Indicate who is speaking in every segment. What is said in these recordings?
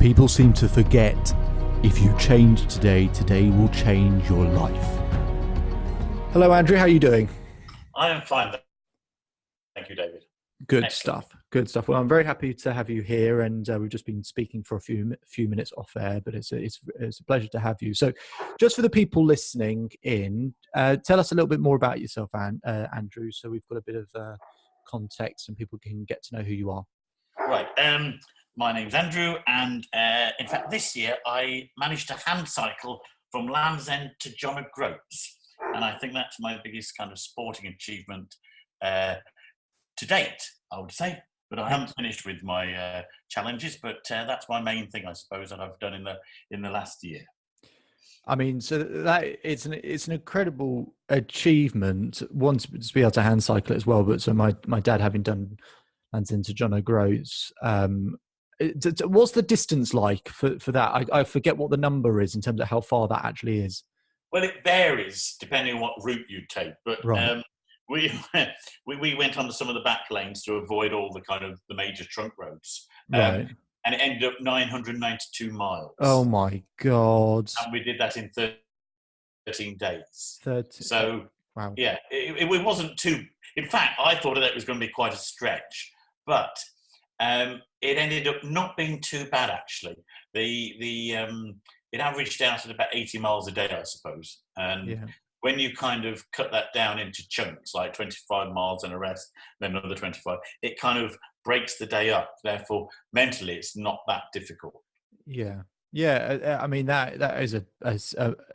Speaker 1: People seem to forget, if you change today, today will change your life. Hello, Andrew. How are you doing?
Speaker 2: I am fine. Thank you, David.
Speaker 1: Good
Speaker 2: Excellent.
Speaker 1: stuff. Good stuff. Well, I'm very happy to have you here, and we've just been speaking for a few minutes off air, but it's a pleasure to have you. So, just for the people listening in, tell us a little bit more about yourself, Andrew, so we've got a bit of context and people can get to know who you are.
Speaker 2: Right. My name's Andrew, and in fact, this year I managed to handcycle from Land's End to John O'Groats, and I think that's my biggest kind of sporting achievement to date, I would say. But I haven't finished with my challenges, but that's my main thing, I suppose, that I've done in the last year.
Speaker 1: I mean, so that it's an incredible achievement. One, to be able to hand cycle as well, but so my dad, having done Land's End to John O'Groats, what's the distance like for that? I forget what the number is in terms of how far that actually is.
Speaker 2: Well, it varies depending on what route you take, but
Speaker 1: Right.
Speaker 2: we went on some of the back lanes to avoid all the kind of the major trunk roads,
Speaker 1: Right.
Speaker 2: and it ended up 992 miles.
Speaker 1: Oh my God.
Speaker 2: And we did that in 13 days.
Speaker 1: 30.
Speaker 2: So,
Speaker 1: Wow.
Speaker 2: yeah, it wasn't too... In fact, I thought that it was going to be quite a stretch, but it ended up not being too bad, actually. It averaged out at about 80 miles a day, I suppose. And when you kind of cut that down into chunks, like 25 miles and a rest, then another 25, it kind of breaks the day up. Therefore, mentally, it's not that difficult.
Speaker 1: Yeah. Yeah, I mean that is a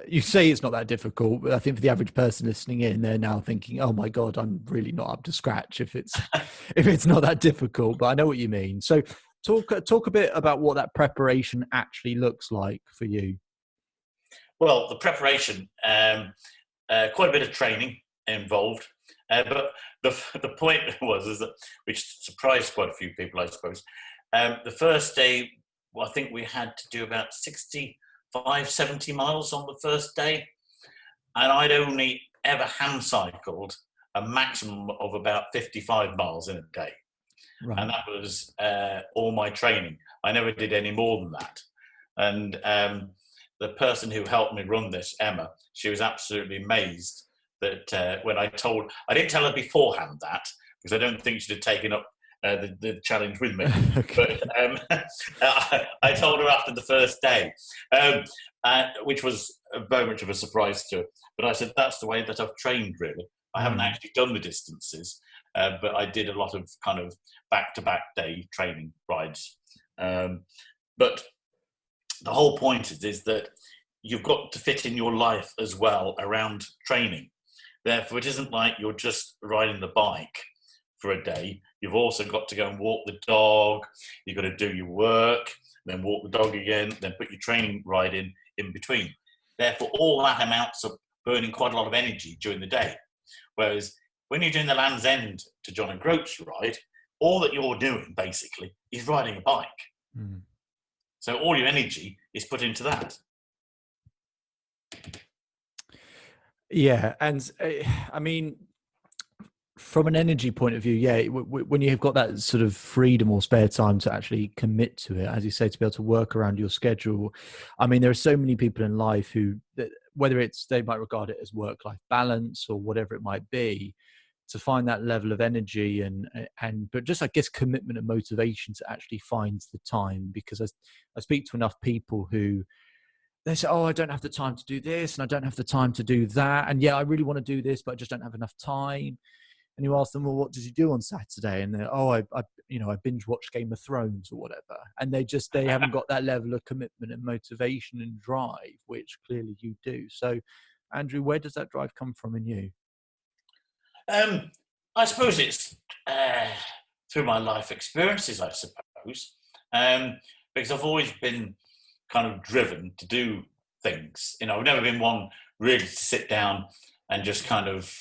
Speaker 1: you say it's not that difficult, but I think for the average person listening in, they're now thinking, "Oh my God, I'm really not up to scratch if it's not that difficult." But I know what you mean. So talk a bit about what that preparation actually looks like for you.
Speaker 2: Well, the preparation, quite a bit of training involved, but the point is that, which surprised quite a few people, I suppose. The first day, well, I think we had to do about 65, 70 miles on the first day. And I'd only ever hand cycled a maximum of about 55 miles in a day. Right. And that was all my training. I never did any more than that. And the person who helped me run this, Emma, she was absolutely amazed that when I didn't tell her beforehand that, because I don't think she'd have taken up the challenge with me. Okay. But I told her after the first day, which was very much of a surprise to her. But I said, that's the way that I've trained, really. I haven't actually done the distances, but I did a lot of kind of back-to-back day training rides. But the whole point is that you've got to fit in your life as well around training. Therefore, it isn't like you're just riding the bike for a day. You've also got to go and walk the dog. You've got to do your work, then walk the dog again, then put your training ride in between. Therefore, all that amounts up burning quite a lot of energy during the day. Whereas when you're doing the Land's End to John O'Groats ride, all that you're doing basically is riding a bike. Mm. So all your energy is put into that.
Speaker 1: Yeah, and I mean, from an energy point of view, yeah, when you've got that sort of freedom or spare time to actually commit to it, as you say, to be able to work around your schedule. I mean, there are so many people in life who, whether they might regard it as work-life balance or whatever it might be, to find that level of energy but just, I guess, commitment and motivation to actually find the time. Because I speak to enough people who, they say, "Oh, I don't have the time to do this and I don't have the time to do that. And yeah, I really want to do this, but I just don't have enough time." And you ask them, "Well, what did you do on Saturday?" And they're, "Oh, I binge watched Game of Thrones or whatever." And they haven't got that level of commitment and motivation and drive, which clearly you do. So, Andrew, where does that drive come from in you?
Speaker 2: I suppose it's through my life experiences, I suppose, because I've always been kind of driven to do things. I've never been one really to sit down and just kind of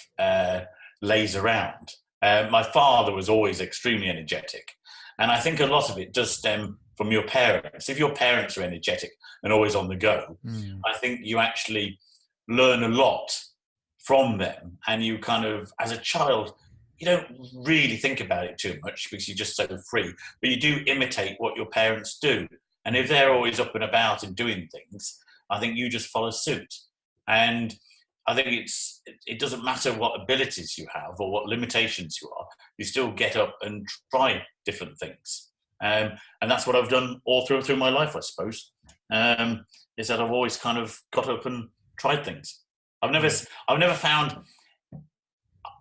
Speaker 2: laze around. My father was always extremely energetic, and I think a lot of it does stem from your parents. If your parents are energetic and always on the go, I think you actually learn a lot from them, and you kind of, as a child, you don't really think about it too much because you're just so free, but you do imitate what your parents do. And if they're always up and about and doing things, I think you just follow suit. And I think it doesn't matter what abilities you have or what limitations you are, you still get up and try different things. And that's what I've done all through my life, I suppose. Is that I've always kind of got up and tried things. I've never found.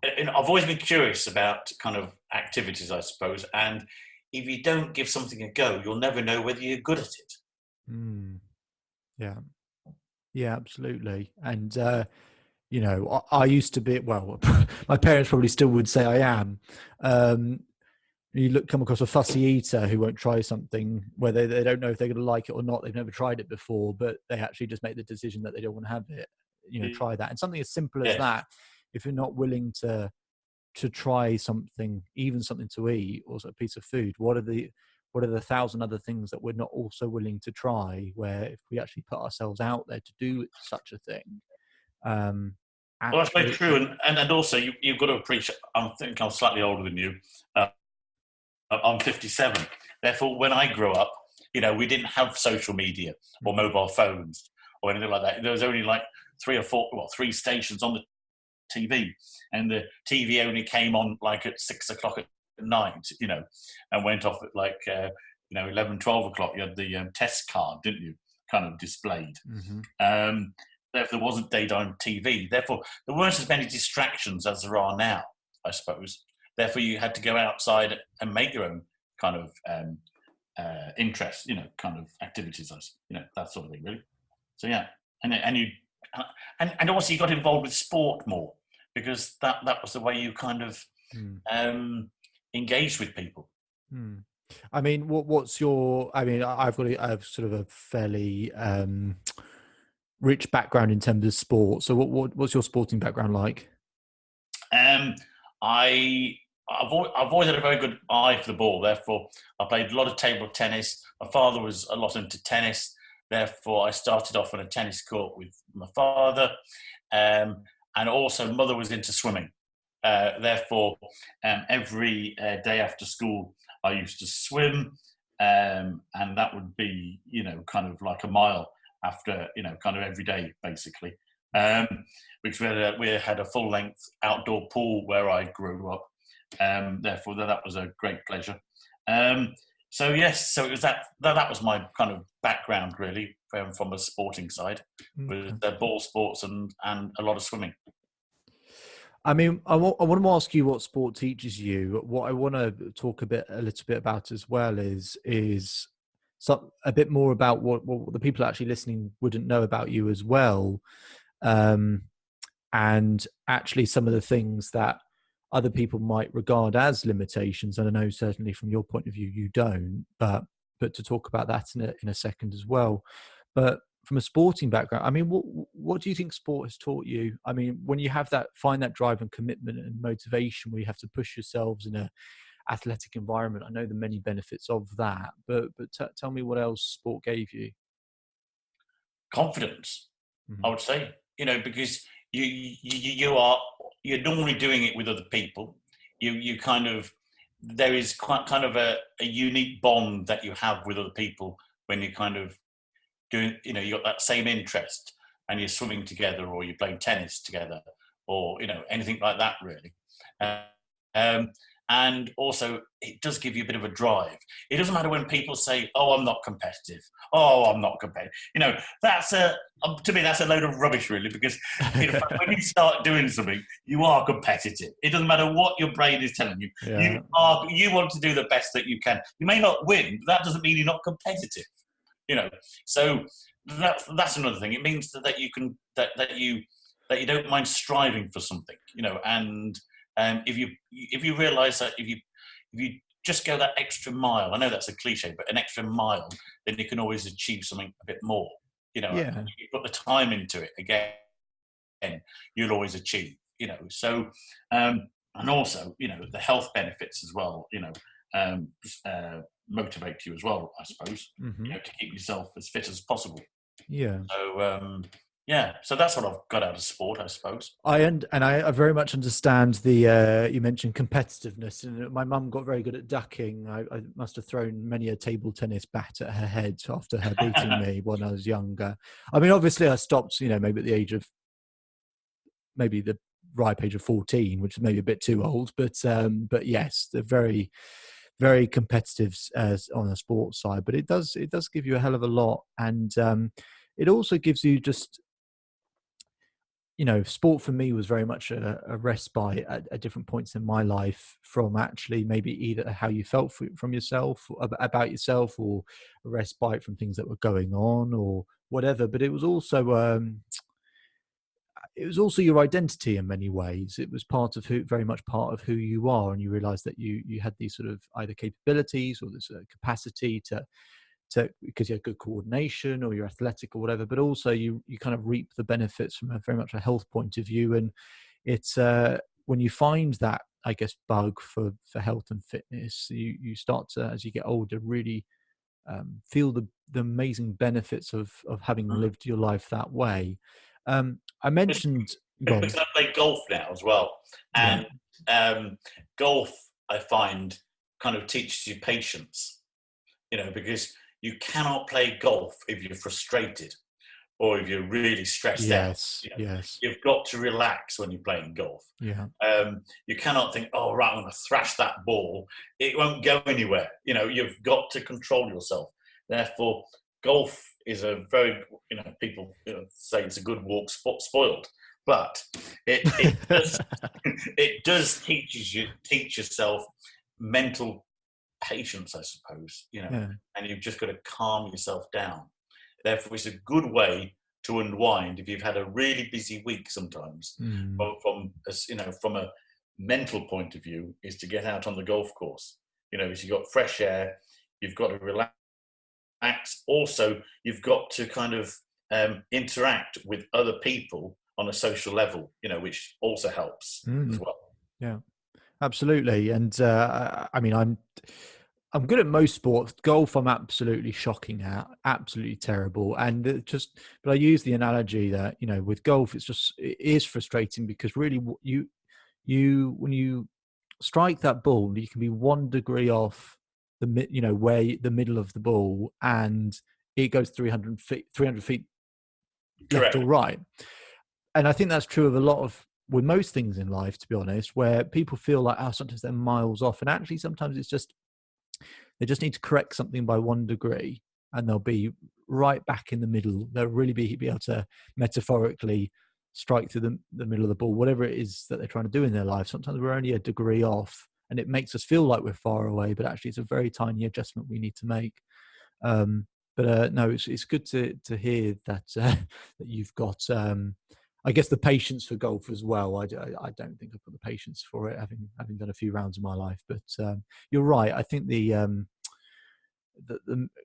Speaker 2: I've always been curious about kind of activities, I suppose. And if you don't give something a go, you'll never know whether you're good at it.
Speaker 1: Mm. Yeah. Yeah, absolutely. And you know, I used to be, well, my parents probably still would say I am. Come across a fussy eater who won't try something where they don't know if they're going to like it or not. They've never tried it before, but they actually just make the decision that they don't want to have it. You know, try that. And something as simple as
Speaker 2: Yes.
Speaker 1: that, if you're not willing to try something, even something to eat or a piece of food, what are the 1,000 other things that we're not also willing to try, where if we actually put ourselves out there to do such a thing,
Speaker 2: Well, that's very
Speaker 1: actually,
Speaker 2: true. And also, you've got to appreciate, I think I'm slightly older than you. I'm 57. Therefore, when I grew up, you know, we didn't have social media or mobile phones or anything like that. There was only like three stations on the TV, and the TV only came on like at 6 o'clock at night, you know, and went off at like 11, 12 o'clock. You had the test card, didn't you, kind of displayed. Therefore, there wasn't daytime TV. Therefore, there weren't as many distractions as there are now, I suppose. Therefore, you had to go outside and make your own kind of interests, you know, kind of activities, you know, that sort of thing, really. So yeah, and also you got involved with sport more, because that was the way you kind of engaged with people.
Speaker 1: I mean, what's your? I mean, I've sort of a fairly rich background in terms of sport. So, what's your sporting background like?
Speaker 2: I've always had a very good eye for the ball. Therefore, I played a lot of table tennis. My father was a lot into tennis. Therefore, I started off on a tennis court with my father, and also mother was into swimming. Therefore, every day after school, I used to swim, and that would be, you know, kind of like a mile after, you know, kind of every day, basically. Which we had a full-length outdoor pool where I grew up. Therefore, that was a great pleasure. So yes, so it was that was my kind of background, really, from a sporting side, with ball sports and a lot of swimming.
Speaker 1: I mean, I want to ask you what sport teaches you. What I want to talk a little bit about as well is a bit more about what the people actually listening wouldn't know about you as well, and actually some of the things that other people might regard as limitations. And I know certainly from your point of view you don't, but to talk about that in a second as well. But from a sporting background, I mean, what do you think sport has taught you? I mean, when you find that drive and commitment and motivation where you have to push yourselves in a athletic environment, I know the many benefits of that, but tell me what else sport gave you.
Speaker 2: Confidence, I would say, you know, because you're normally doing it with other people. You kind of, there is quite kind of a unique bond that you have with other people when you kind of doing, you know, you got that same interest and you're swimming together or you're playing tennis together or, you know, anything like that, really. And also, it does give you a bit of a drive. It doesn't matter when people say, "Oh, I'm not competitive." "Oh, I'm not competitive." You know, to me, that's a load of rubbish, really, because in fact, when you start doing something, you are competitive. It doesn't matter what your brain is telling you.
Speaker 1: Yeah.
Speaker 2: You want to do the best that you can. You may not win, but that doesn't mean you're not competitive. You know, so that's another thing. It means that you can that you don't mind striving for something. You know, and if you realise that if you just go that extra mile, I know that's a cliche, but an extra mile, then you can always achieve something a bit more. You know,
Speaker 1: Yeah.
Speaker 2: if you put the time into it again, you'll always achieve. You know, so and also, you know, the health benefits as well. You know, motivate you as well, I suppose. You know, to keep yourself as fit as possible.
Speaker 1: Yeah.
Speaker 2: So Yeah, so that's what I've got out of sport, I suppose.
Speaker 1: I very much understand the you mentioned competitiveness, and my mum got very good at ducking. I must have thrown many a table tennis bat at her head after her beating me when I was younger. I mean, obviously, I stopped, maybe at the age of maybe the ripe age of 14, which is maybe a bit too old, but yes, they're very very competitive on the sports side. But it does give you a hell of a lot, and it also gives you just sport for me was very much a respite at different points in my life from actually maybe either how you felt from yourself, about yourself, or a respite from things that were going on or whatever. But it was also your identity in many ways. It was very much part of who you are, and you realize that you had these sort of either capabilities or this capacity to because you have good coordination or you're athletic or whatever, but also you kind of reap the benefits from a very much a health point of view. And it's when you find that, I guess, bug for health and fitness, you start to, as you get older, really feel the amazing benefits of having
Speaker 2: Mm.
Speaker 1: lived your life that way. I
Speaker 2: Because
Speaker 1: mentioned
Speaker 2: because
Speaker 1: gone.
Speaker 2: I play golf now as well,
Speaker 1: Yeah.
Speaker 2: and golf I find kind of teaches you patience. Because you cannot play golf if you're frustrated or if you're really stressed out.
Speaker 1: Yes. Yes.
Speaker 2: You've got to relax when you're playing golf.
Speaker 1: Yeah.
Speaker 2: You cannot think, oh, right, I'm going to thrash that ball. It won't go anywhere. You've got to control yourself. Therefore, golf is a very, people say it's a good walk spoiled, but it does it does teach yourself mental patience, I suppose,
Speaker 1: Yeah.
Speaker 2: and you've just got to calm yourself down. Therefore, it's a good way to unwind if you've had a really busy week sometimes.
Speaker 1: Mm.
Speaker 2: But from a mental point of view, is to get out on the golf course. You've got fresh air, you've got to relax. Also, you've got to kind of interact with other people on a social level, which also helps as
Speaker 1: Mm.
Speaker 2: well.
Speaker 1: Yeah. Absolutely, and I mean, I'm good at most sports. Golf, I'm absolutely shocking at, absolutely terrible. And but I use the analogy that with golf, it is frustrating because really, when you strike that ball, you can be 1 degree off where the middle of the ball, and it goes 300 feet left or
Speaker 2: Correct.
Speaker 1: right. And I think that's true of a lot of with most things in life, to be honest, where people feel like, oh, sometimes they're miles off, and actually sometimes it's just they just need to correct something by 1 degree, and they'll be right back in the middle. They'll really be able to metaphorically strike through the middle of the ball, whatever it is that they're trying to do in their life. Sometimes we're only a degree off, and it makes us feel like we're far away, but actually it's a very tiny adjustment we need to make. Um, but no, it's good to hear that that you've got. I guess the patience for golf as well. I don't think I've got the patience for it, having done a few rounds in my life. But you're right. I think the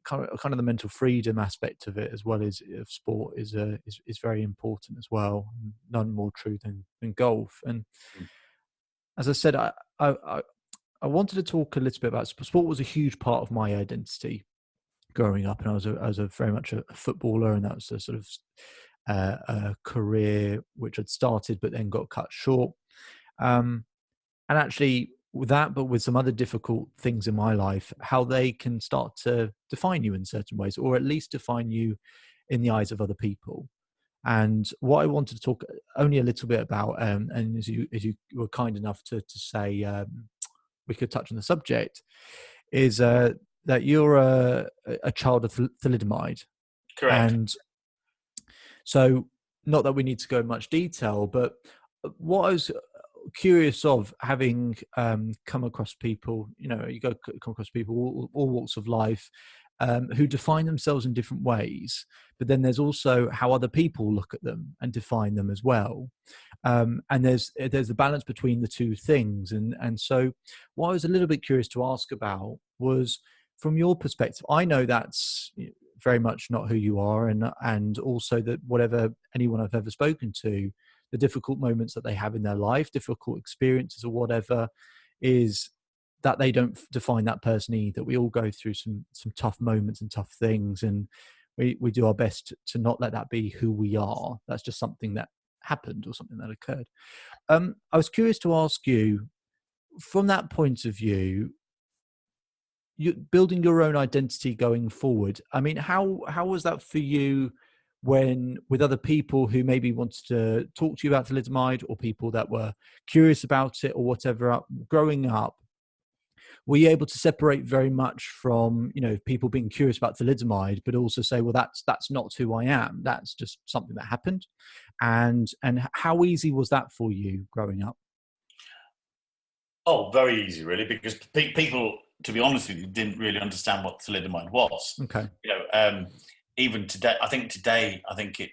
Speaker 1: kind of the mental freedom aspect of it, as well as of sport, is very important as well. None more true than golf. And as I said, I I wanted to talk a little bit about sport. Was a huge part of my identity growing up, and I was a very much a footballer, and that was a sort of a career which had started but then got cut short. Um, and actually, with that, but with some other difficult things in my life, how they can start to define you in certain ways, or at least define you in the eyes of other people. And what I wanted to talk only a little bit about, and as you were kind enough to say, we could touch on the subject, is that you're a child of thalidomide.
Speaker 2: Correct.
Speaker 1: And so, not that we need to go in much detail, but what I was curious of, having come across people, come across people all walks of life, who define themselves in different ways, but then there's also how other people look at them and define them as well. And there's a balance between the two things, and so what I was a little bit curious to ask about was, from your perspective, I know that's very much not who you are, and also that whatever anyone I've ever spoken to, the difficult moments that they have in their life, difficult experiences or whatever, is that they don't define that person either. We all go through some tough moments and tough things, and we do our best to not let that be who we are. That's just something that happened or something that occurred. I was curious to ask you, from that point of view, you building your own identity going forward. I mean, how was that for you when with other people who maybe wanted to talk to you about thalidomide, or people that were curious about it or whatever? Growing up, were you able to separate very much from, people being curious about thalidomide, but also say, well, that's not who I am. That's just something that happened. And how easy was that for you growing up?
Speaker 2: Oh, very easy, really, because people, to be honest with you, didn't really understand what thalidomide was.
Speaker 1: Okay.
Speaker 2: Even today, I think it,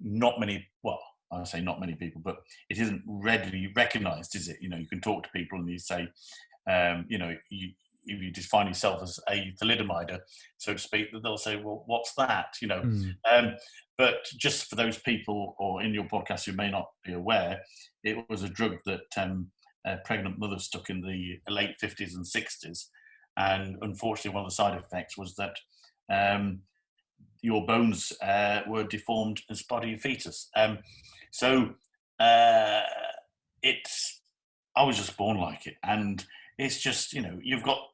Speaker 2: not many, well, I say not many people, but it isn't readily recognised, is it? You can talk to people and you say, if you define yourself as a thalidomider, so to speak, they'll say, well, what's that? But just for those people or in your podcast who may not be aware, it was a drug that pregnant mothers took in the late 50s and 60s. And unfortunately, one of the side effects was that your bones were deformed as part of your fetus. I was just born like it. And it's just, you've got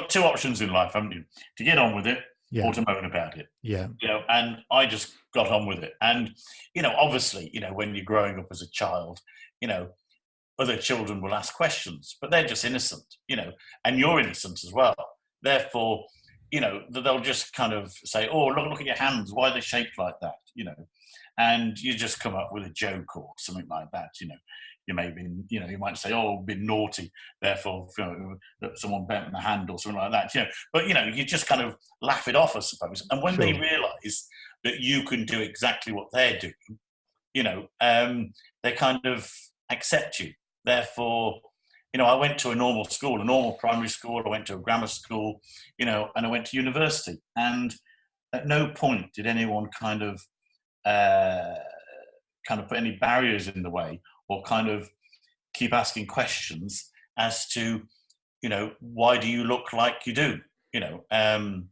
Speaker 2: two options in life, haven't you? To get on with it, or to moan about it.
Speaker 1: Yeah.
Speaker 2: And I just got on with it. And, obviously, when you're growing up as a child, other children will ask questions, but they're just innocent, and you're innocent as well. Therefore, they'll just kind of say, oh, look at your hands. Why are they shaped like that? And you just come up with a joke or something like that. You may be, you might say, oh, I've been naughty. Therefore, that someone bent my hand or something like that. But, you just kind of laugh it off, I suppose. And when they realize that you can do exactly what they're doing, they kind of accept you. Therefore, I went to a normal school, a normal primary school. I went to a grammar school, and I went to university. And at no point did anyone kind of put any barriers in the way, or kind of keep asking questions as to, why do you look like you do? And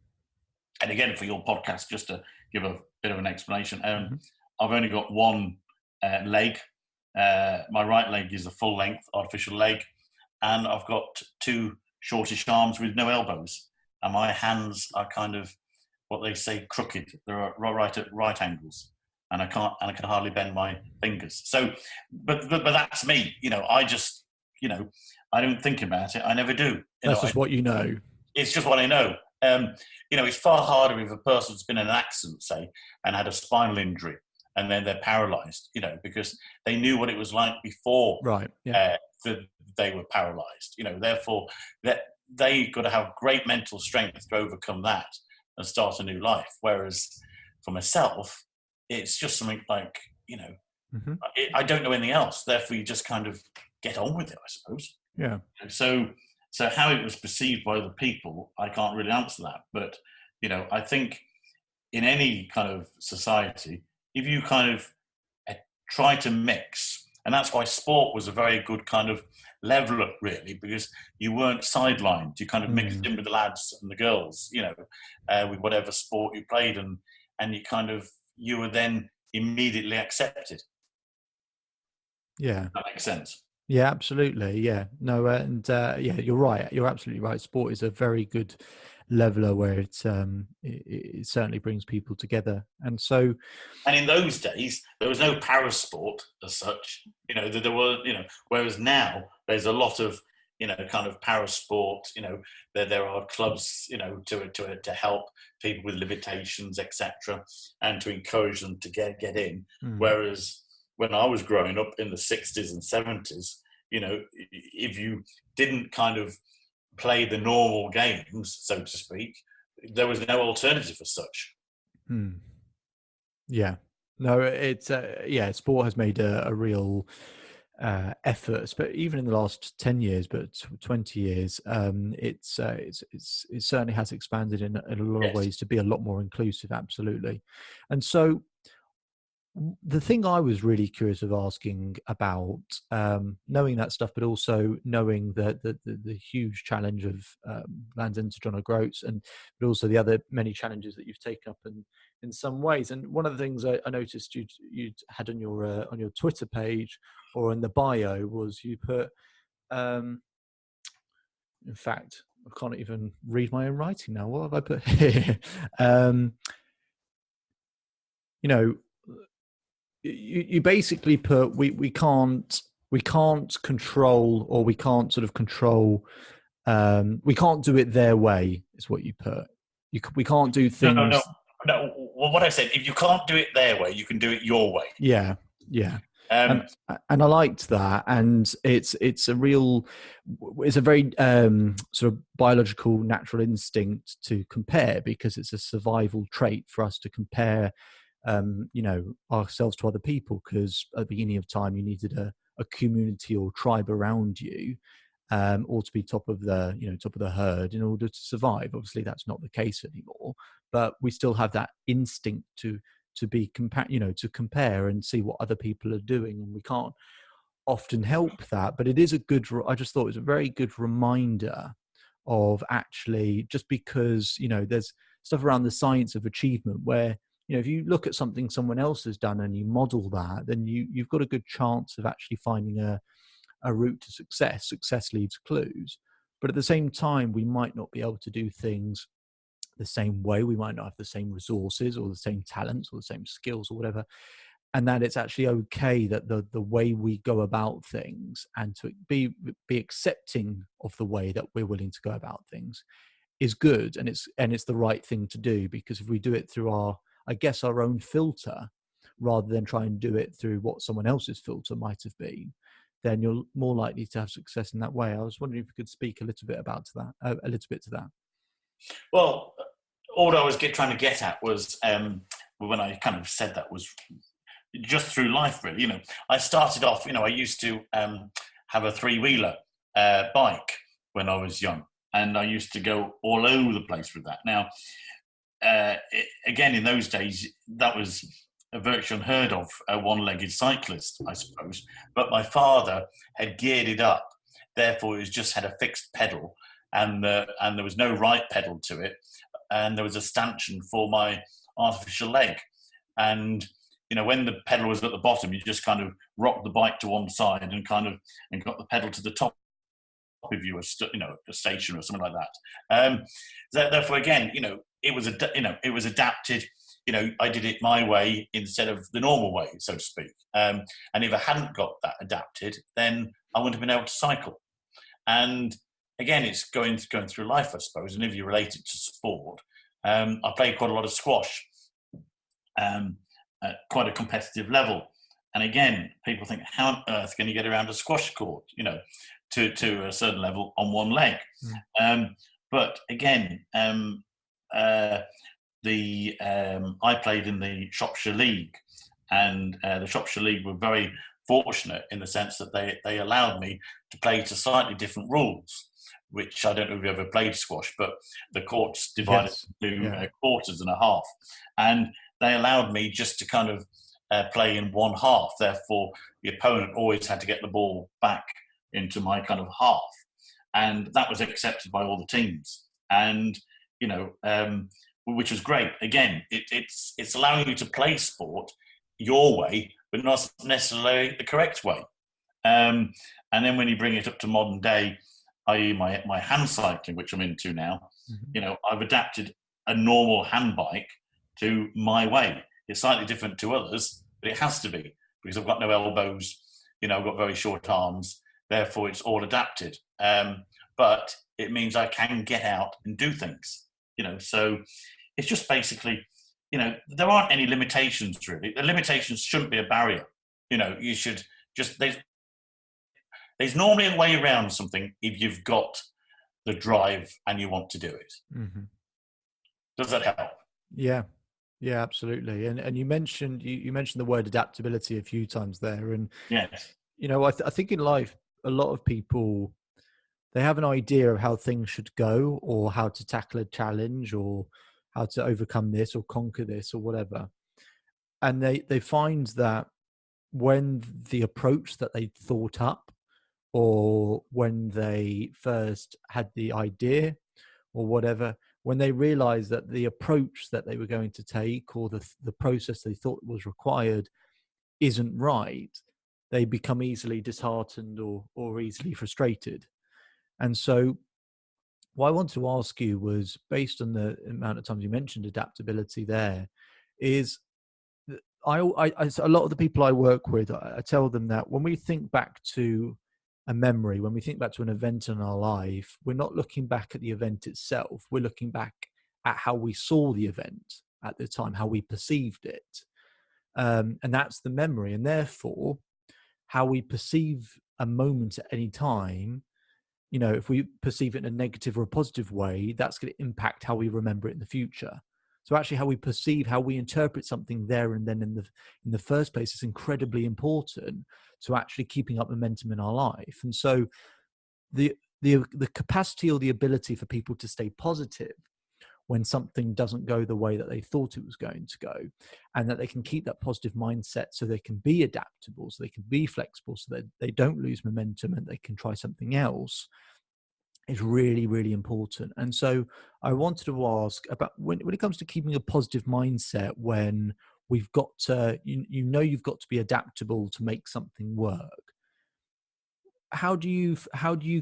Speaker 2: again, for your podcast, just to give a bit of an explanation, I've only got one leg. My right leg is a full length artificial leg, and I've got two shortish arms with no elbows, and my hands are kind of what they say crooked. They're right at right angles, and I can hardly bend my fingers. So, but that's me. I just, I don't think about it. I never do.
Speaker 1: That's just what you know.
Speaker 2: It's just what I know. It's far harder if a person's been in an accident, say, and had a spinal injury, and then they're paralyzed, because they knew what it was like before they were paralyzed. Therefore, that they got to have great mental strength to overcome that and start a new life. Whereas for myself, it's just something like, I don't know anything else. Therefore, you just kind of get on with it, I suppose.
Speaker 1: Yeah.
Speaker 2: So how it was perceived by the people, I can't really answer that. But, I think in any kind of society, if you kind of try to mix, and that's why sport was a very good kind of leveler, really, because you weren't sidelined. You kind of mixed in with the lads and the girls, with whatever sport you played, and you were then immediately accepted.
Speaker 1: Yeah.
Speaker 2: If that makes sense.
Speaker 1: Yeah, absolutely. Yeah. No, and you're right. You're absolutely right. Sport is a very good leveler where it certainly brings people together. And so,
Speaker 2: and in those days there was no para sport as such, there were, whereas now there's a lot of, kind of para sport, there are clubs, to help people with limitations, etc., and to encourage them to get in. Whereas when I was growing up in the 60s and 70s, if you didn't kind of play the normal games, so to speak, there was no alternative as such.
Speaker 1: Yeah. No, it's sport has made a real effort, but even in the last 10 years, but 20 years, it certainly has expanded in a lot of ways to be a lot more inclusive. Absolutely. And so The thing I was really curious of asking about, knowing that stuff, but also knowing that the huge challenge of Land's End to John O'Groats, and but also the other many challenges that you've taken up in some ways. And one of the things I noticed you'd had on your Twitter page or in the bio was you put, in fact, I can't even read my own writing now. What have I put here? You know, you basically put we can't control, or we can't sort of control, we can't do it their way is what you put. We can't do
Speaker 2: No, no,
Speaker 1: things.
Speaker 2: no. Well, what I said, if you can't do it their way, you can do it your way.
Speaker 1: Yeah, yeah.
Speaker 2: Um,
Speaker 1: and and I liked that, and it's a real, it's a very sort of biological natural instinct to compare, because it's a survival trait for us to compare, ourselves to other people, because at the beginning of time you needed a community or tribe around you, or to be top of the top of the herd in order to survive. Obviously that's not the case anymore, but we still have that instinct to be to compare and see what other people are doing, and we can't often help that. But it is a good, I just thought it was a very good reminder of, actually, just because there's stuff around the science of achievement where, if you look at something someone else has done and you model that, then you've got a good chance of actually finding a route to success. Success leaves clues, but at the same time we might not be able to do things the same way. We might not have the same resources or the same talents or the same skills or whatever, and that it's actually okay that the way we go about things, and to be accepting of the way that we're willing to go about things, is good, and it's the right thing to do. Because if we do it through our own filter, rather than try and do it through what someone else's filter might have been, then you're more likely to have success in that way. I was wondering if you could speak a little bit to that.
Speaker 2: well, all I was trying to get at was, when I kind of said that, was just through life, really. I started off, I used to have a three-wheeler bike when I was young, and I used to go all over the place with that. Now, again, in those days, that was a virtually unheard of, a one-legged cyclist, I suppose. But my father had geared it up, therefore it just had a fixed pedal, and there was no right pedal to it, and there was a stanchion for my artificial leg. And when the pedal was at the bottom, you just kind of rocked the bike to one side and got the pedal to the top if you were a station or something like that. Therefore, again, it was adapted. I did it my way instead of the normal way, so to speak. And if I hadn't got that adapted, then I wouldn't have been able to cycle. And again, it's going through life, I suppose. And if you relate it to sport, I played quite a lot of squash at quite a competitive level. And again, people think, how on earth can you get around a squash court, to a certain level on one leg? But again, I played in the Shropshire League, and the Shropshire League were very fortunate in the sense that they allowed me to play to slightly different rules, which I don't know if you ever played squash, but the court's divided into quarters and a half. And they allowed me just to kind of play in one half. Therefore, the opponent always had to get the ball back into my kind of half. And that was accepted by all the teams. And, which was great. Again, it's allowing you to play sport your way, but not necessarily the correct way. And then when you bring it up to modern day, i.e. my hand cycling, which I'm into now, I've adapted a normal hand bike to my way. It's slightly different to others, but it has to be, because I've got no elbows, I've got very short arms, therefore it's all adapted. But it means I can get out and do things, so it's just basically, there aren't any limitations really. The limitations shouldn't be a barrier. You should just, there's normally a way around something if you've got the drive and you want to do it.
Speaker 1: Mm-hmm.
Speaker 2: Does that help?
Speaker 1: Yeah, absolutely. And you mentioned the word adaptability a few times there, and
Speaker 2: yes,
Speaker 1: I think in life a lot of people, they have an idea of how things should go, or how to tackle a challenge, or how to overcome this or conquer this or whatever. and they find that when the approach that they thought up, or when they first had the idea or whatever, when they realized that the approach that they were going to take, or the process they thought was required, isn't right, they become easily disheartened or easily frustrated. And so what I wanted to ask you was, based on the amount of times you mentioned adaptability there, is a lot of the people I work with, I tell them that when we think back to a memory, when we think back to an event in our life, we're not looking back at the event itself. We're looking back at how we saw the event at the time, how we perceived it. And that's the memory. And therefore, how we perceive a moment at any time, if we perceive it in a negative or a positive way, that's going to impact how we remember it in the future. So actually, how we perceive, how we interpret something there and then in the first place is incredibly important to actually keeping up momentum in our life. And so the capacity or the ability for people to stay positive when something doesn't go the way that they thought it was going to go, and that they can keep that positive mindset so they can be adaptable, so they can be flexible, so that they don't lose momentum and they can try something else, is really, really important. And so I wanted to ask about when it comes to keeping a positive mindset, when we've got to, you've got to be adaptable to make something work. How do you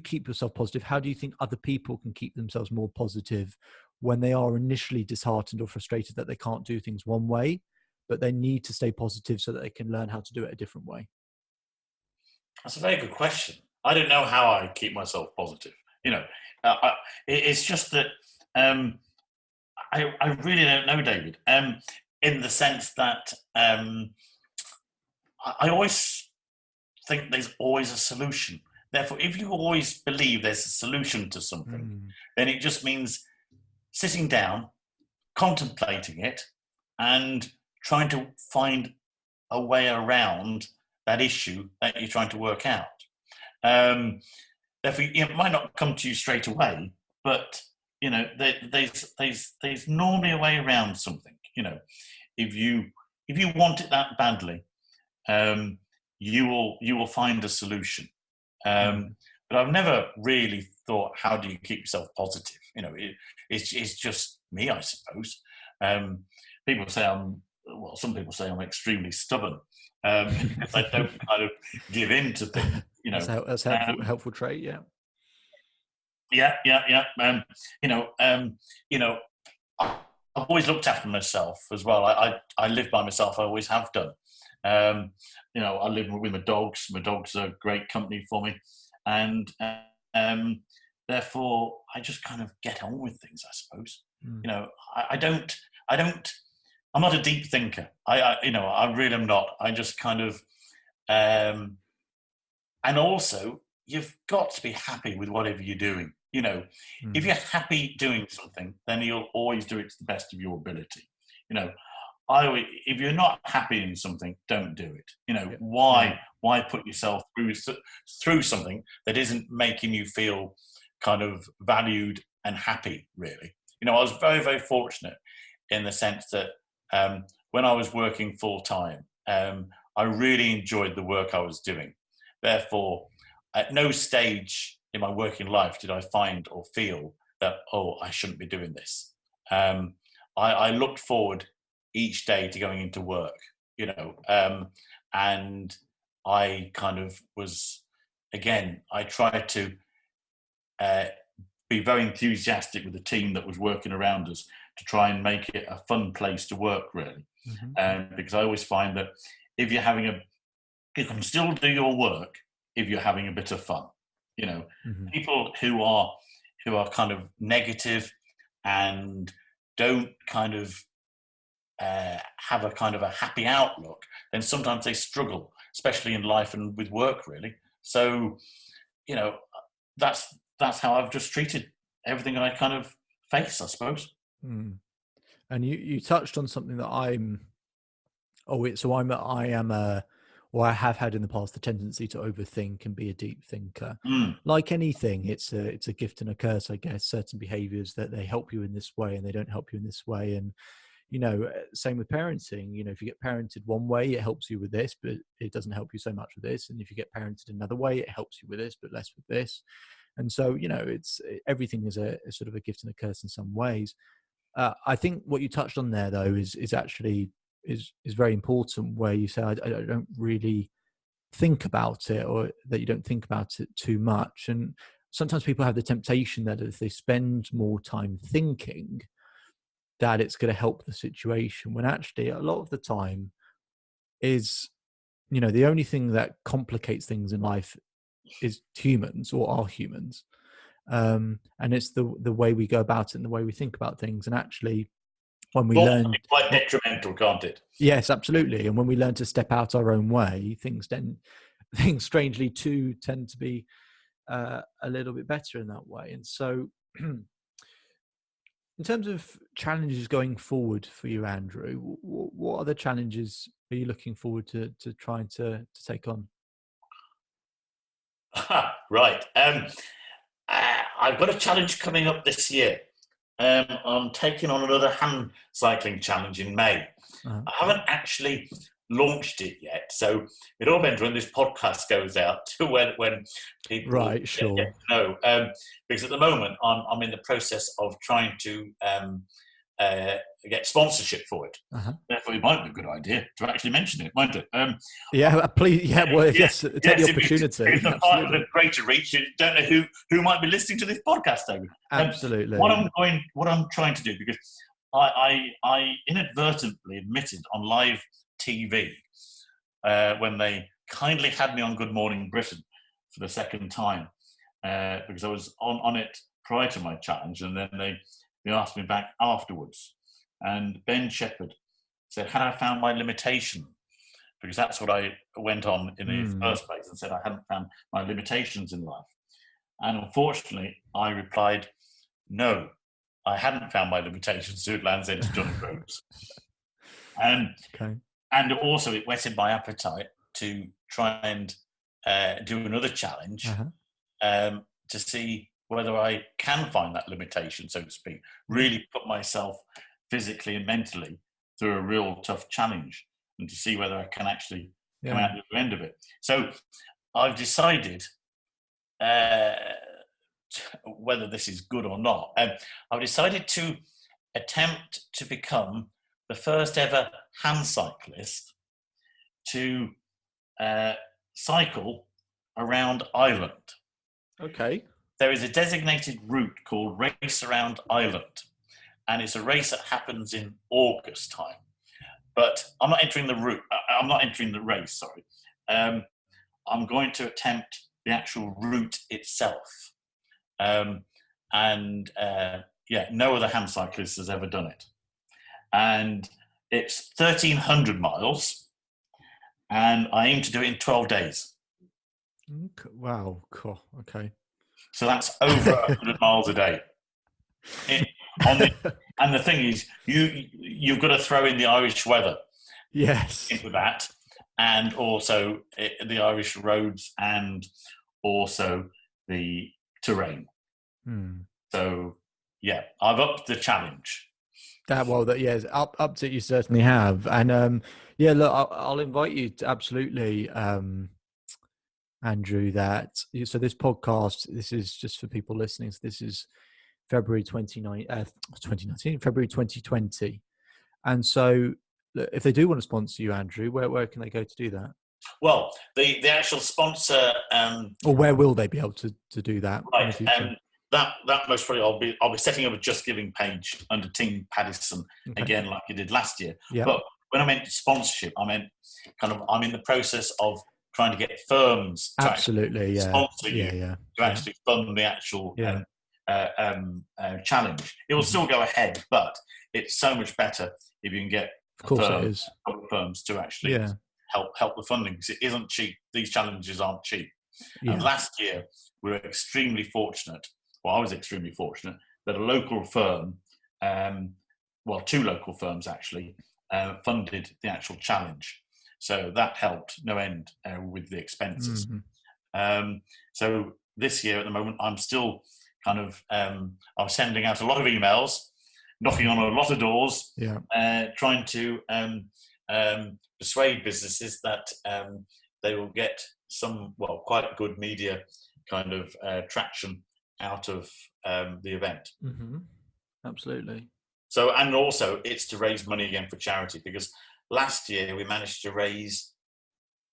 Speaker 1: keep yourself positive? How do you think other people can keep themselves more positive when they are initially disheartened or frustrated that they can't do things one way, but they need to stay positive so that they can learn how to do it a different way?
Speaker 2: That's a very good question. I don't know how I keep myself positive. It's just that I really don't know, David. In the sense that I always think there's always a solution. Therefore, if you always believe there's a solution to something, then it just means sitting down, contemplating it, and trying to find a way around that issue that you're trying to work out. Therefore, it might not come to you straight away, but there's normally a way around something. If you want it that badly, you will find a solution. But I've never really thought, how do you keep yourself positive? It's just me, I suppose. People say some people say I'm extremely stubborn, because I don't kind of give in to things.
Speaker 1: That's helpful trait. Yeah.
Speaker 2: Yeah. I've always looked after myself as well. I live by myself. I always have done. I live with my dogs. My dogs are great company for me, and therefore I just kind of get on with things, I suppose. I don't. I'm not a deep thinker. I really am not. I just kind of, and also you've got to be happy with whatever you're doing. If you're happy doing something, then you'll always do it to the best of your ability. If you're not happy in something, don't do it. Why put yourself through something that isn't making you feel kind of valued and happy, really? I was very, very fortunate in the sense that when I was working full time, I really enjoyed the work I was doing. Therefore, at no stage in my working life did I find or feel that, I shouldn't be doing this. I looked forward each day to going into work, and I kind of was, again, I tried to be very enthusiastic with the team that was working around us to try and make it a fun place to work, really. Because I always find that if you're you can still do your work if you're having a bit of fun. People who are kind of negative and don't kind of have a kind of a happy outlook, then sometimes they struggle, especially in life and with work, really. So, that's how I've just treated everything I kind of face, I suppose.
Speaker 1: And you touched on something that I have had in the past the tendency to overthink and be a deep thinker. Like anything, it's a gift and a curse, I guess. Certain behaviors that they help you in this way and they don't help you in this way. And same with parenting. If you get parented one way, it helps you with this, but it doesn't help you so much with this. And if you get parented another way, it helps you with this, but less with this. And so, everything is a sort of a gift and a curse in some ways. I think what you touched on there, though, is actually is very important. Where you say, I don't really think about it, or that you don't think about it too much. And sometimes people have the temptation that if they spend more time thinking, that it's going to help the situation, when actually a lot of the time is, the only thing that complicates things in life is humans, or are humans. And it's the way we go about it and the way we think about things. And actually, when we learn,
Speaker 2: quite detrimental, can't it?
Speaker 1: yes, absolutely. And when we learn to step out our own way, things strangely too tend to be a little bit better in that way. And so, in terms of challenges going forward for you, Andrew, what other challenges are you looking forward to trying to take on?
Speaker 2: Right. I've got a challenge coming up this year. I'm taking on another hand cycling challenge in May.
Speaker 1: Uh-huh.
Speaker 2: I haven't actually launched it yet, so it all depends when this podcast goes out to when people
Speaker 1: Right,
Speaker 2: get
Speaker 1: sure.
Speaker 2: to know. Because at the moment I'm in the process of trying to get sponsorship for it.
Speaker 1: Uh-huh.
Speaker 2: Therefore, it might be a good idea to actually mention it, won't it?
Speaker 1: Please. Yeah, well, yes, take the opportunity.
Speaker 2: It's a part of the greater reach. You don't know who might be listening to this podcast, David.
Speaker 1: Absolutely.
Speaker 2: What I'm trying to do, because I inadvertently admitted on live TV when they kindly had me on Good Morning Britain for the second time, because I was on it prior to my challenge, and then they asked me back afterwards. And Ben Shepherd said, had I found my limitation? Because that's what I went on in the first place, and said I hadn't found my limitations in life. And unfortunately, I replied, no, I hadn't found my limitations to Land's End to Dunning Roads. And also it whetted my appetite to try and do another challenge, to see whether I can find that limitation, so to speak, really put myself physically and mentally through a real tough challenge, and to see whether I can actually come out at the end of it. So I've decided whether this is good or not. I've decided to attempt to become the first ever hand cyclist to cycle around Ireland.
Speaker 1: Okay.
Speaker 2: There is a designated route called Race Around Ireland, and it's a race that happens in August time. But I'm not entering the route. I'm not entering the race. Sorry. I'm going to attempt the actual route itself, no other hand cyclist has ever done it, and it's 1,300 miles, and I aim to do it in 12 days.
Speaker 1: Wow, cool. Okay.
Speaker 2: So that's over 100 miles a day. And the thing is, you've got to throw in the Irish weather,
Speaker 1: yes,
Speaker 2: into that, and also the Irish roads, and also the terrain. So yeah, I've upped the challenge.
Speaker 1: Yes, up to it, you certainly have. And look, I'll invite you to absolutely, Andrew, so this podcast, this is just for people listening. So this is February 2019, February 2020. And so if they do want to sponsor you, Andrew, where can they go to do that?
Speaker 2: Well, the actual sponsor,
Speaker 1: or where will they be able to do that?
Speaker 2: Right, that most probably I'll be setting up a Just Giving page under Team Paddison again, like I did last year.
Speaker 1: Yeah.
Speaker 2: But when I meant sponsorship, I meant I'm in the process of trying to get firms to
Speaker 1: absolutely
Speaker 2: sponsor you to actually fund the actual challenge. It will still go ahead, but it's so much better if you can get firms to actually help the funding, because it isn't cheap. These challenges aren't cheap. And last year we were extremely fortunate. Well, I was extremely fortunate that a local firm, two local firms actually, funded the actual challenge. So that helped no end with the expenses. So this year at the moment, I'm still I'm sending out a lot of emails knocking on a lot of doors,
Speaker 1: Yeah.
Speaker 2: trying to persuade businesses that they will get some, well, quite good media kind of traction out of the event.
Speaker 1: Mm-hmm. Absolutely.
Speaker 2: So, and also it's to raise money again for charity, because last year we managed to raise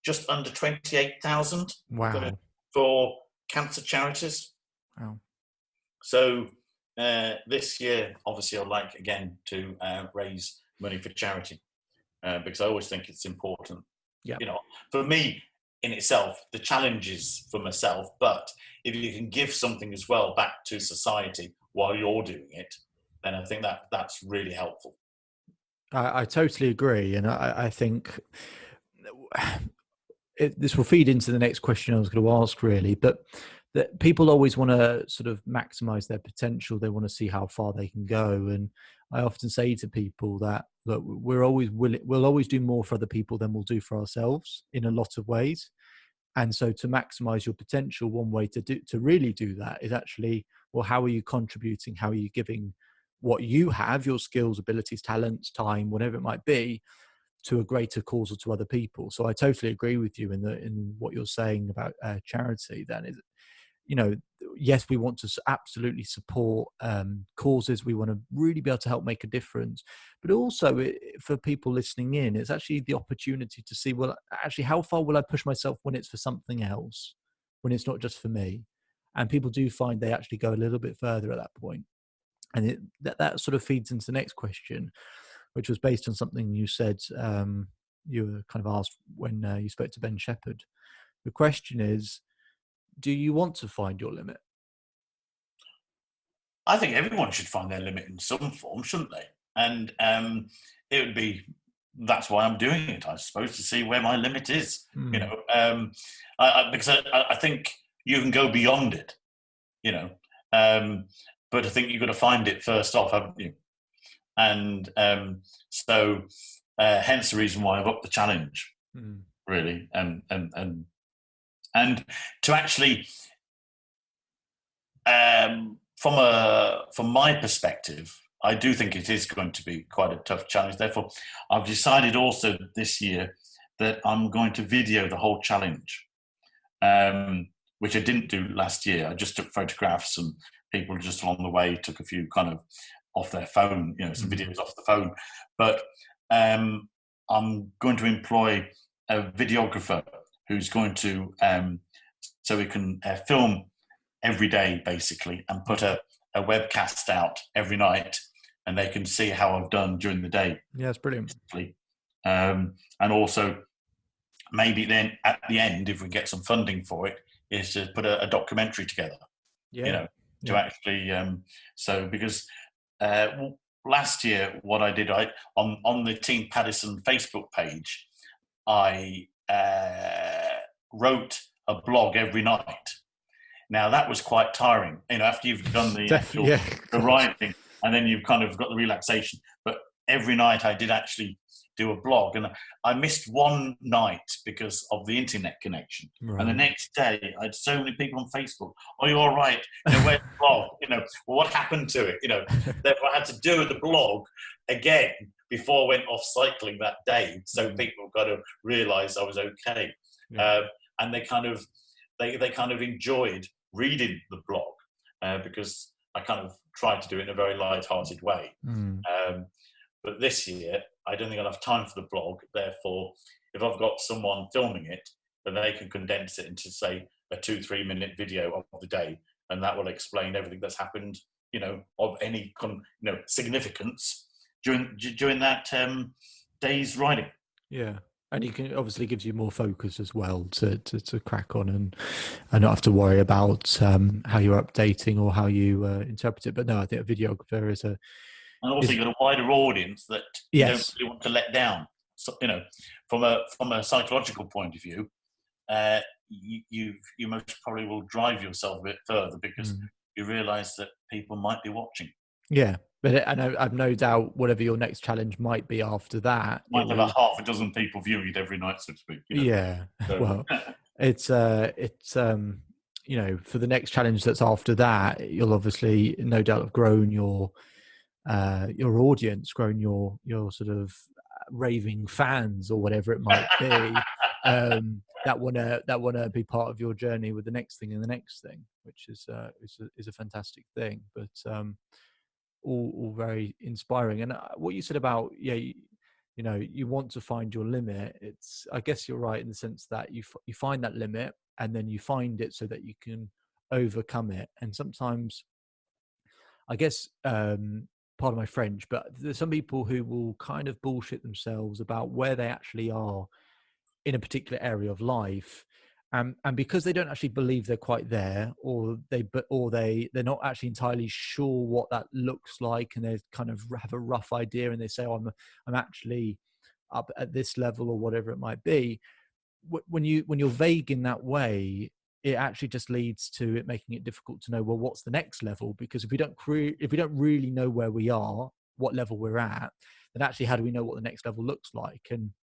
Speaker 2: just under 28,000
Speaker 1: Wow.
Speaker 2: for cancer charities.
Speaker 1: Wow.
Speaker 2: So this year, obviously, I'd like again to raise money for charity because I always think it's important.
Speaker 1: Yeah.
Speaker 2: You know, for me in itself, the challenge is for myself, but if you can give something as well back to society while you're doing it, then I think that that's really helpful.
Speaker 1: I totally agree. And I think this will feed into the next question I was going to ask, really, but that people always want to sort of maximize their potential. They want to see how far they can go. And I often say to people that, look, we're always willing, we'll always do more for other people than we'll do for ourselves in a lot of ways. And so to maximize your potential, one way to really do that is actually, well, how are you contributing? How are you giving what you have, your skills, abilities, talents, time, whatever it might be, to a greater cause or to other people? So I totally agree with you in what you're saying about charity. Then is, you know, yes, we want to absolutely support causes. We want to really be able to help make a difference, but also for people listening in, it's actually the opportunity to see, well, actually, how far will I push myself when it's for something else, when it's not just for me? And people do find they actually go a little bit further at that point. And that sort of feeds into the next question, which was based on something you said. You were kind of asked when you spoke to Ben Shepherd. The question is, do you want to find your limit?
Speaker 2: I think everyone should find their limit in some form, shouldn't they? And it would be, that's why I'm doing it, I suppose, to see where my limit is. You know, because I think you can go beyond it. You know, but I think you've got to find it first off, haven't you? And so, hence the reason why I've upped the challenge, really, and to actually, from my perspective, I do think it is going to be quite a tough challenge. Therefore, I've decided also this year that I'm going to video the whole challenge, which I didn't do last year. I just took photographs, and people just along the way took a few kind of off their phone, you know, some videos off the phone. But I'm going to employ a videographer who's going to, so we can film every day, basically, and put a webcast out every night, and they can see how I've done during the day.
Speaker 1: Yeah, it's brilliant.
Speaker 2: And also, maybe then at the end, if we get some funding for it, is to put a documentary together. Yeah. You know, to actually, so because last year, what I did, on the Team Paddison Facebook page, I wrote a blog every night. Now that was quite tiring, you know, after you've done the actual the writing, and then you've kind of got the relaxation. But every night I did actually do a blog, and I missed one night because of the internet connection. Right. And the next day I had so many people on Facebook, "Oh, you're all right, you know, where's the blog? You know, well, what happened to it?" You know, therefore I had to do the blog again before I went off cycling that day, so people got to realise I was okay. And they kind of enjoyed reading the blog because I kind of tried to do it in a very light-hearted way. But this year, I don't think I'll have time for the blog. Therefore, if I've got someone filming it, then they can condense it into, say, a 2-3 minute video of the day, and that will explain everything that's happened, you know, of any significance during that day's riding.
Speaker 1: Yeah. And you can obviously gives you more focus as well to crack on and not have to worry about how you're updating or how you interpret it. But no, I think a videographer is a...
Speaker 2: And also, you've got a wider audience that you don't really want to let down. So, you know, from a psychological point of view, you most probably will drive yourself a bit further because you realise that people might be watching.
Speaker 1: Yeah, but I've no doubt whatever your next challenge might be after that,
Speaker 2: might have a half a dozen people viewing it every night, so to speak. You know?
Speaker 1: Yeah, so. Well, it's you know, for the next challenge that's after that, you'll obviously no doubt have grown your your audience, growing your sort of raving fans or whatever it might be, that wanna be part of your journey with the next thing and the next thing, which is a fantastic thing. But all very inspiring. And what you said about, yeah, you know, you want to find your limit. It's, I guess you're right in the sense that you find that limit and then you find it so that you can overcome it. And sometimes, I guess, pardon my French, but there's some people who will kind of bullshit themselves about where they actually are in a particular area of life. And because they don't actually believe they're quite there, they're not actually entirely sure what that looks like, and they kind of have a rough idea, and they say, "Oh, I'm actually up at this level," or whatever it might be. When you're vague in that way, it actually just leads to it making it difficult to know, well, what's the next level? Because if we don't really know where we are, what level we're at, then actually how do we know what the next level looks like? And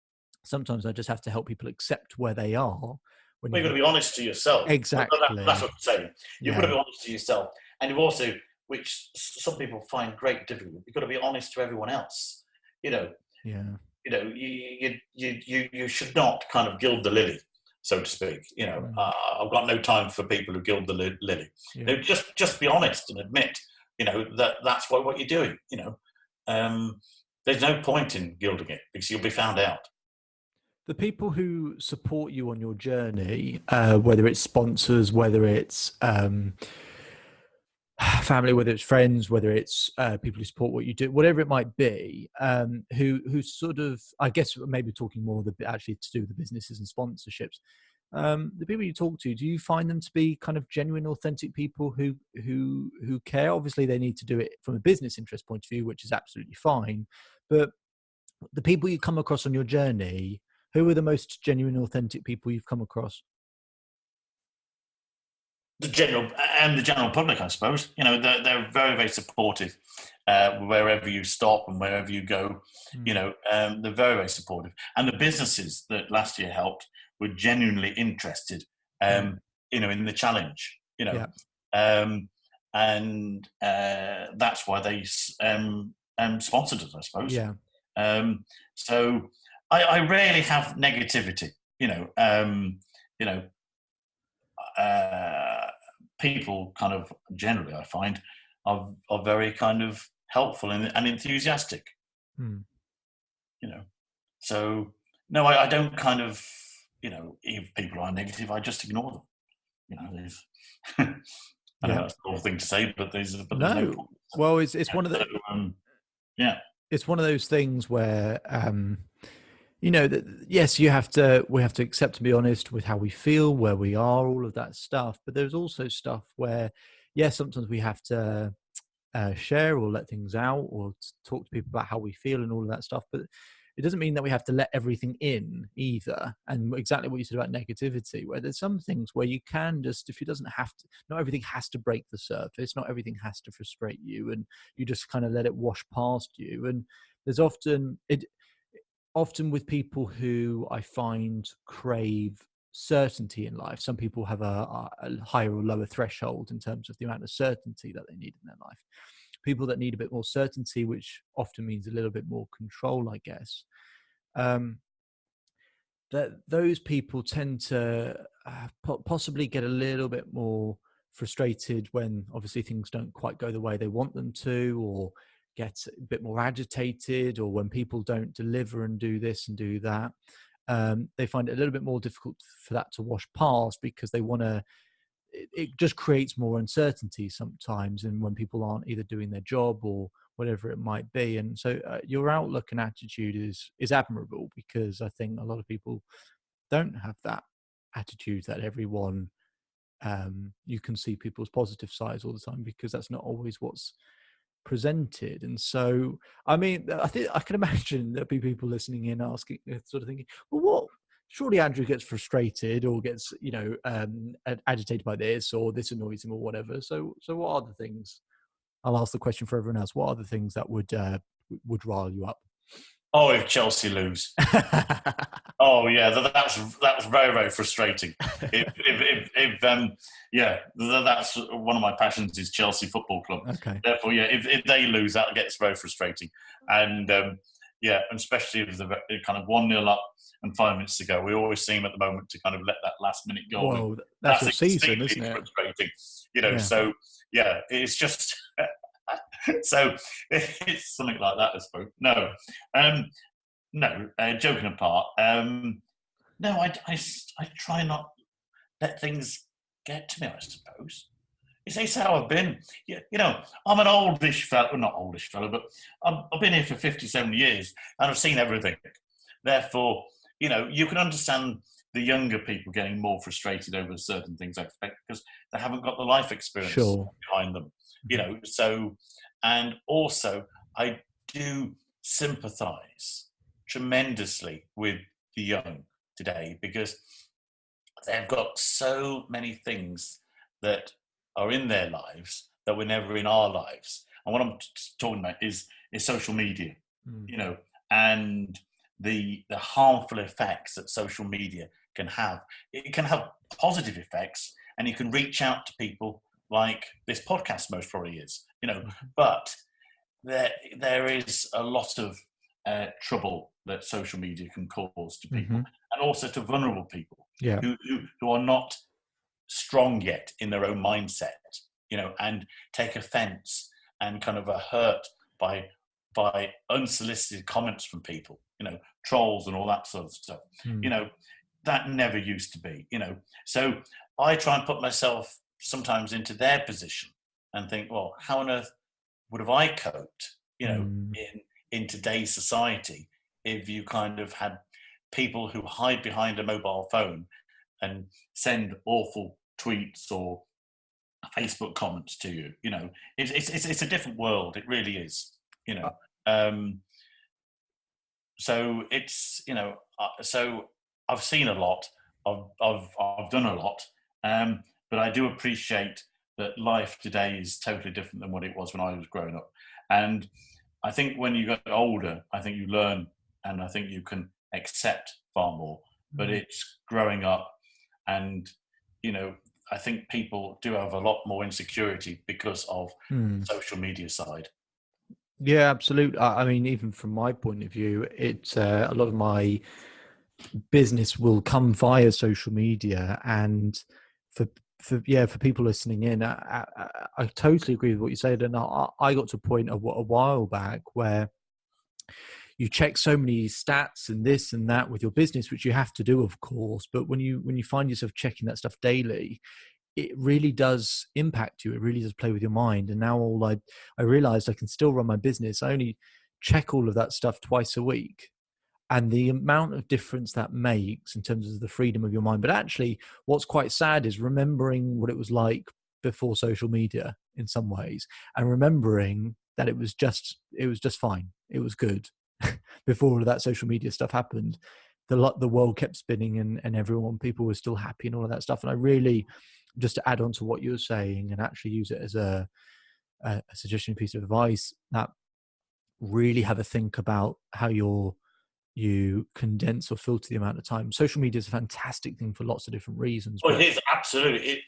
Speaker 1: sometimes I just have to help people accept where they are. When
Speaker 2: Well, you've got to be honest to yourself. That's
Speaker 1: exactly,
Speaker 2: what I'm saying. You've got to
Speaker 1: yeah,
Speaker 2: be honest to yourself, and you've also, which some people find great difficult, you've got to be honest to everyone else. You know,
Speaker 1: yeah,
Speaker 2: you should not kind of gild the lily, so to speak.
Speaker 1: mm,
Speaker 2: I've got no time for people who gild the lily.
Speaker 1: yeah.
Speaker 2: Just be honest and admit, that that's what you're doing. There's no point in gilding it because you'll be found out.
Speaker 1: The people who support you on your journey, whether it's sponsors, whether it's family, whether it's friends, whether it's people who support what you do, whatever it might be, who sort of, I guess maybe talking more actually to do with the businesses and sponsorships. The people you talk to, do you find them to be kind of genuine, authentic people who care? Obviously, they need to do it from a business interest point of view, which is absolutely fine. But the people you come across on your journey, who are the most genuine, authentic people you've come across?
Speaker 2: The general public, I suppose. They're very, very supportive wherever you stop and wherever you go.
Speaker 1: Mm,
Speaker 2: They're very, very supportive. And the businesses that last year helped were genuinely interested,
Speaker 1: yeah,
Speaker 2: in the challenge.
Speaker 1: yeah,
Speaker 2: Um, and that's why they sponsored us, I suppose.
Speaker 1: yeah,
Speaker 2: So I rarely have negativity. You know, uh, people kind of generally, I find, are very kind of helpful and enthusiastic.
Speaker 1: mm,
Speaker 2: You know, so no, I don't kind of, if people are negative, I just ignore them. There's, I know
Speaker 1: yeah.
Speaker 2: that's the whole thing to say, but there's no
Speaker 1: No,
Speaker 2: point.
Speaker 1: well, it's one of
Speaker 2: So,
Speaker 1: the
Speaker 2: yeah,
Speaker 1: it's one of those things where you know that yes, we have to accept and be honest with how we feel, where we are, all of that stuff. But there's also stuff where yes, sometimes we have to share or let things out or talk to people about how we feel and all of that stuff. But it doesn't mean that we have to let everything in either. And exactly what you said about negativity, where there's some things where you can just, if it doesn't have to, not everything has to break the surface, not everything has to frustrate you, and you just kind of let it wash past you. And there's often with people who I find crave certainty in life. Some people have a higher or lower threshold in terms of the amount of certainty that they need in their life. People that need a bit more certainty, which often means a little bit more control, I guess. Um, that those people tend to possibly get a little bit more frustrated when obviously things don't quite go the way they want them to, or get a bit more agitated, or when people don't deliver and do this and do that. They find it a little bit more difficult for that to wash past because they want to, it just creates more uncertainty sometimes, and when people aren't either doing their job or whatever it might be. And so your outlook and attitude is admirable, because I think a lot of people don't have that attitude that everyone, you can see people's positive sides all the time, because that's not always what's presented. And so, I mean, I think I can imagine there'll be people listening in asking, sort of thinking, well, what? Surely Andrew gets frustrated or gets, agitated by this, or this annoys him, or whatever. So what are the things? I'll ask the question for everyone else. What are the things that would rile you up?
Speaker 2: Oh, if Chelsea lose. Oh yeah, that's very very frustrating. Yeah, that's one of my passions is Chelsea Football Club.
Speaker 1: Okay.
Speaker 2: Therefore, yeah, if they lose, that gets very frustrating. And yeah, and especially if they're kind of 1-0 up and 5 minutes to go, we always seem at the moment to kind of let that last minute goal in.
Speaker 1: Well, that's
Speaker 2: That's
Speaker 1: your season,
Speaker 2: extremely
Speaker 1: isn't it?
Speaker 2: frustrating.
Speaker 1: Yeah.
Speaker 2: So yeah, it's just so it's something like that, I suppose. No, um, no, joking apart. No, I try not let things get to me, I suppose. It's how I've been. I'm an oldish fellow, well, not oldish fellow, but I've been here for 57 years and I've seen everything. Therefore, you can understand the younger people getting more frustrated over certain things, I expect, because they haven't got the life experience
Speaker 1: Sure.
Speaker 2: behind them. So, and also, I do sympathise tremendously with the young today because they've got so many things that are in their lives that were never in our lives. And what I'm talking about is social media, and the harmful effects that social media can have. It can have positive effects, and you can reach out to people like this podcast most probably is, but there is a lot of trouble that social media can cause to people, and also to vulnerable people
Speaker 1: Yeah.
Speaker 2: who are not strong yet in their own mindset, and take offence and kind of are hurt by unsolicited comments from people, trolls and all that sort of stuff. That never used to be, So I try and put myself sometimes into their position and think, well, how on earth would have I coped, in today's society if you kind of had people who hide behind a mobile phone and send awful tweets or Facebook comments to you? It's a different world. It really is. So it's so I've seen a lot. I've done a lot, but I do appreciate that life today is totally different than what it was when I was growing up. And I think when you get older, I think you learn, and I think you can accept far more. But it's growing up, and I think people do have a lot more insecurity because of the social media side.
Speaker 1: Yeah, absolutely. I mean, even from my point of view, it's a lot of my business will come via social media, and for people listening in, I totally agree with what you said. And I got to a point a while back where you check so many stats and this and that with your business, which you have to do, of course. But when you find yourself checking that stuff daily, it really does impact you. It really does play with your mind. And now I realized I can still run my business. I only check all of that stuff twice a week. And the amount of difference that makes in terms of the freedom of your mind. But actually, what's quite sad is remembering what it was like before social media in some ways, and remembering that it was just fine. It was good before all of that social media stuff happened. The world kept spinning, and people were still happy and all of that stuff. And I really, just to add on to what you're saying and actually use it as a suggestion, piece of advice, that really have a think about how you condense or filter the amount of time. Social media is a fantastic thing for lots of different reasons.
Speaker 2: Well, it is absolutely.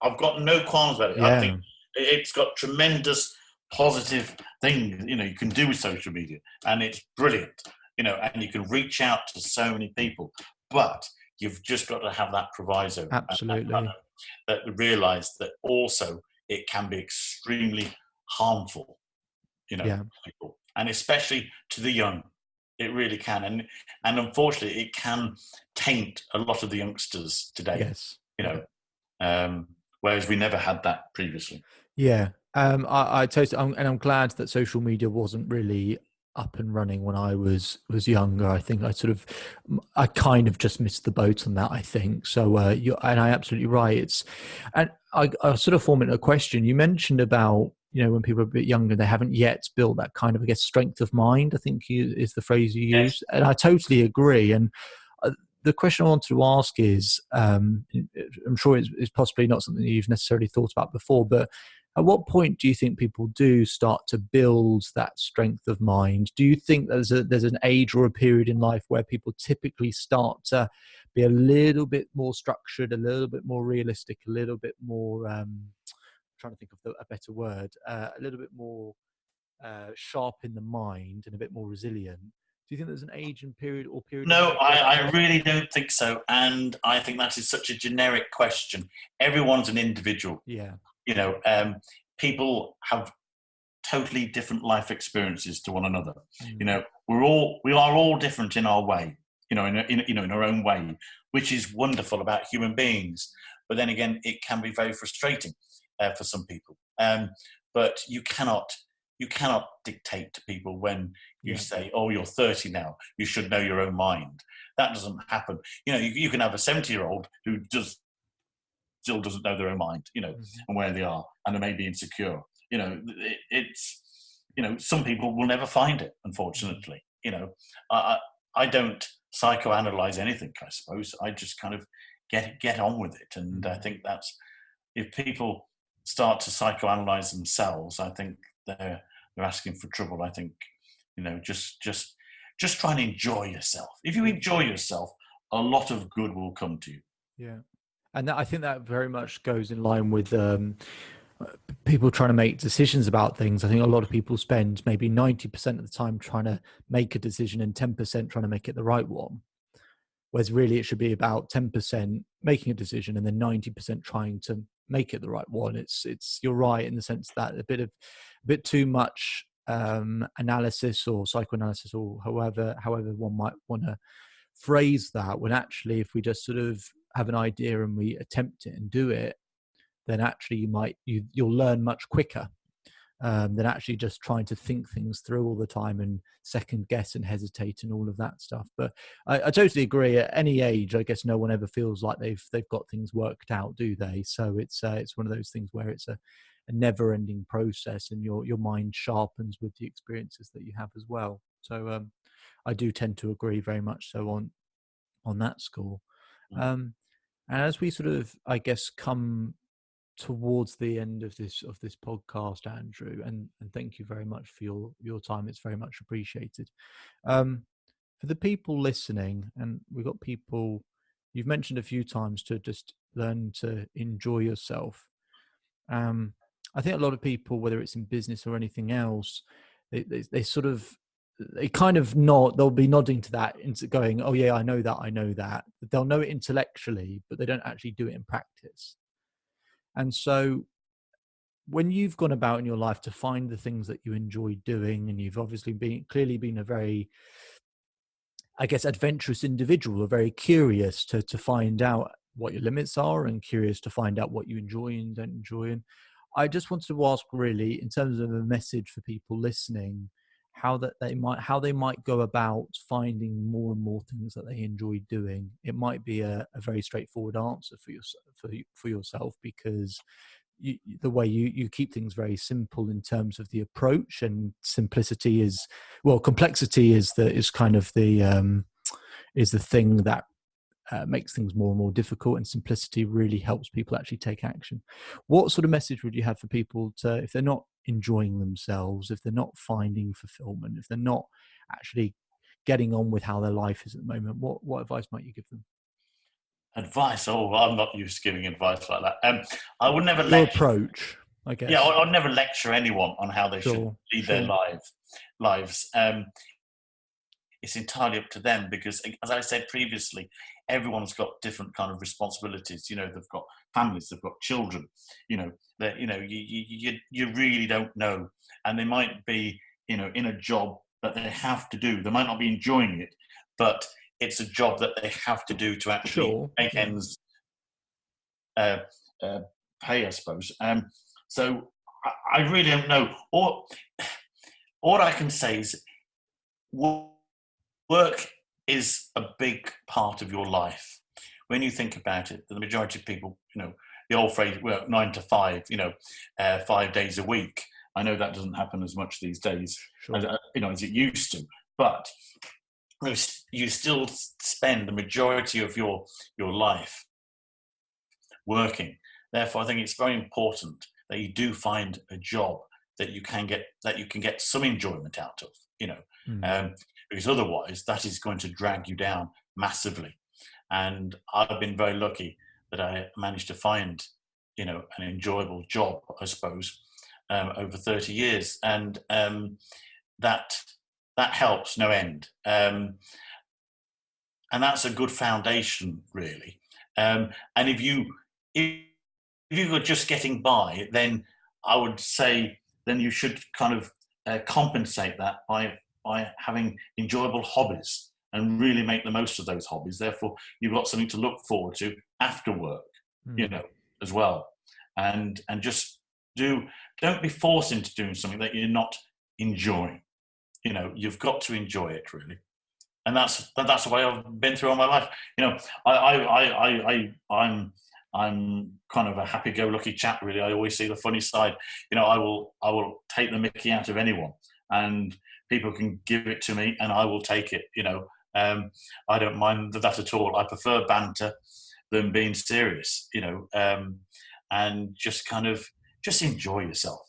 Speaker 2: I've got no qualms about it.
Speaker 1: Yeah.
Speaker 2: I think it's got tremendous positive things, you can do with social media, and it's brilliant, and you can reach out to so many people, but you've just got to have that proviso.
Speaker 1: Absolutely.
Speaker 2: That realize that also it can be extremely harmful, to people, and especially to the young. It really can, and unfortunately, it can taint a lot of the youngsters today.
Speaker 1: Yes.
Speaker 2: Whereas we never had that previously.
Speaker 1: Yeah. I totally, and I'm glad that social media wasn't really up and running when I was younger. I think I kind of just missed the boat on that, I think. So and I absolutely right. And I sort of form it a question. You mentioned about, when people are a bit younger, they haven't yet built that kind of, I guess, strength of mind, I think is the phrase you use. And I totally agree. And the question I want to ask is, I'm sure it's possibly not something that you've necessarily thought about before, but At what point do you think people do start to build that strength of mind? Do you think there's an age or a period in life where people typically start to be a little bit more structured, a little bit more realistic, a little bit more trying to think of a better word, a little bit more sharp in the mind and a bit more resilient? Do you think there's an age and period or period in
Speaker 2: No,
Speaker 1: life where that
Speaker 2: I
Speaker 1: person?
Speaker 2: really don't think so. And I think that is such a generic question. Everyone's an individual.
Speaker 1: Yeah.
Speaker 2: You know, people have totally different life experiences to one another. You know, we are all different in our way. You know, in our own way, which is wonderful about human beings. But then again, it can be very frustrating for some people. But you cannot dictate to people when you say, "Oh, you're 30 now. You should know your own mind." That doesn't happen. You know, you can have a 70-year-old who still doesn't know their own mind, you know, and where they are, and they may be insecure. You know, it's, you know, some people will never find it, unfortunately. You know, I don't psychoanalyze anything, I suppose. I just kind of get on with it. And I think that's, if people start to psychoanalyze themselves, I think they're asking for trouble. I think, you know, just try and enjoy yourself. If you enjoy yourself, a lot of good will come to you.
Speaker 1: Yeah. And I think that very much goes in line with people trying to make decisions about things. I think a lot of people spend maybe 90% of the time trying to make a decision and 10% trying to make it the right one. Whereas really it should be about 10% making a decision and then 90% trying to make it the right one. It's you're right in the sense that a bit too much analysis or psychoanalysis or however one might want to phrase that, when actually if we just sort of have an idea and we attempt it and do it, then actually you'll learn much quicker than actually just trying to think things through all the time and second guess and hesitate and all of that stuff. But I totally agree. At any age, I guess no one ever feels like they've got things worked out, do they? So it's one of those things where it's a never-ending process, and your mind sharpens with the experiences that you have as well. So I do tend to agree very much so on that score. And as we sort of, I guess, come towards the end of this podcast, Andrew, and thank you very much for your time. It's very much appreciated. For the people listening, and we've got people you've mentioned a few times to just learn to enjoy yourself. I think a lot of people, whether it's in business or anything else, they sort of, they kind of nod, they'll be nodding to that, into going, oh yeah, I know that. They'll know it intellectually, but they don't actually do it in practice. And so when you've gone about in your life to find the things that you enjoy doing, and you've obviously clearly been a very, I guess, adventurous individual, or very curious to find out what your limits are and curious to find out what you enjoy and don't enjoy. And I just wanted to ask, really, in terms of a message for people listening, how they might go about finding more and more things that they enjoy doing. It might be a very straightforward answer for yourself, because the way you keep things very simple in terms of the approach, and simplicity is, well, complexity is kind of the thing that makes things more and more difficult, and simplicity really helps people actually take action. What sort of message would you have for people to, if they're not enjoying themselves, if they're not finding fulfillment, if they're not actually getting on with how their life is at the moment, what advice might you give them?
Speaker 2: Advice? Oh, I'm not used to giving advice like that. I would never
Speaker 1: Your
Speaker 2: lecture.
Speaker 1: approach, I guess.
Speaker 2: Yeah, I'd never lecture anyone on how they should lead their lives. It's entirely up to them, because, as I said previously, everyone's got different kind of responsibilities. You know, they've got families, they've got children. You know, that, you know, you really don't know, and they might be, you know, in a job that they have to do. They might not be enjoying it, but it's a job that they have to do to actually make ends pay, I suppose. So I really don't know. All I can say is, work is a big part of your life. When you think about it, the majority of people, you know, the old phrase, work 9 to 5, you know, 5 days a week. I know that doesn't happen as much these days, as, you know, as it used to, but you still spend the majority of your life working. Therefore, I think it's very important that you do find a job that you can get some enjoyment out of, because otherwise that is going to drag you down massively. And I've been very lucky that I managed to find, an enjoyable job, I suppose, over 30 years, and that helps no end. And that's a good foundation, really. And if you were just getting by, then I would say then you should kind of compensate that by having enjoyable hobbies and really make the most of those hobbies. Therefore, you've got something to look forward to after work, as well. And just don't be forced into doing something that you're not enjoying. You've got to enjoy it, really. And that's the way I've been through all my life. I'm kind of a happy-go-lucky chap, really. I always see the funny side. I will take the mickey out of anyone, and people can give it to me, and I will take it. I don't mind that at all. I prefer banter than being serious. And just enjoy yourself.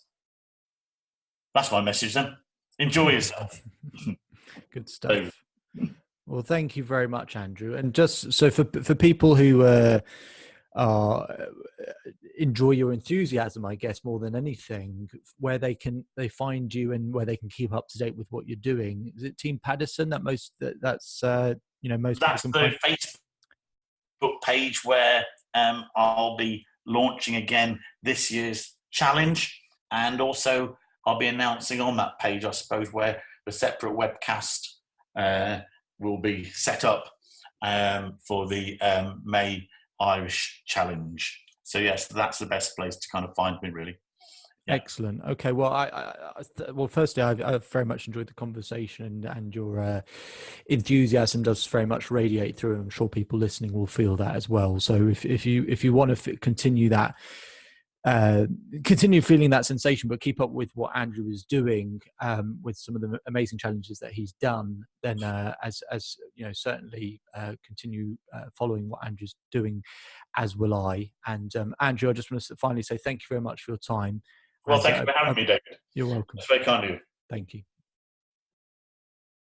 Speaker 2: That's my message then. Enjoy yourself.
Speaker 1: Good stuff. Well, thank you very much, Andrew. And just so for people who enjoy your enthusiasm, I guess, more than anything, where they find you and where they can keep up to date with what you're doing, is it Team Paddison that's most
Speaker 2: that's the Facebook page where I'll be launching again this year's challenge, and also I'll be announcing on that page, I suppose, where the separate webcast will be set up for the May Irish Challenge. So yes, that's the best place to kind of find me, really.
Speaker 1: Yeah. Excellent. Okay. Well, firstly, I've very much enjoyed the conversation, and your enthusiasm does very much radiate through, and I'm sure people listening will feel that as well. So if you want to continue that, continue feeling that sensation, but keep up with what Andrew is doing with some of the amazing challenges that he's done, then as certainly continue following what Andrew's doing, as will I. And Andrew, I just want to finally say thank you very much for your time.
Speaker 2: Well, thank you for having me, David.
Speaker 1: You're welcome.
Speaker 2: That's very kind of you.
Speaker 1: Thank you.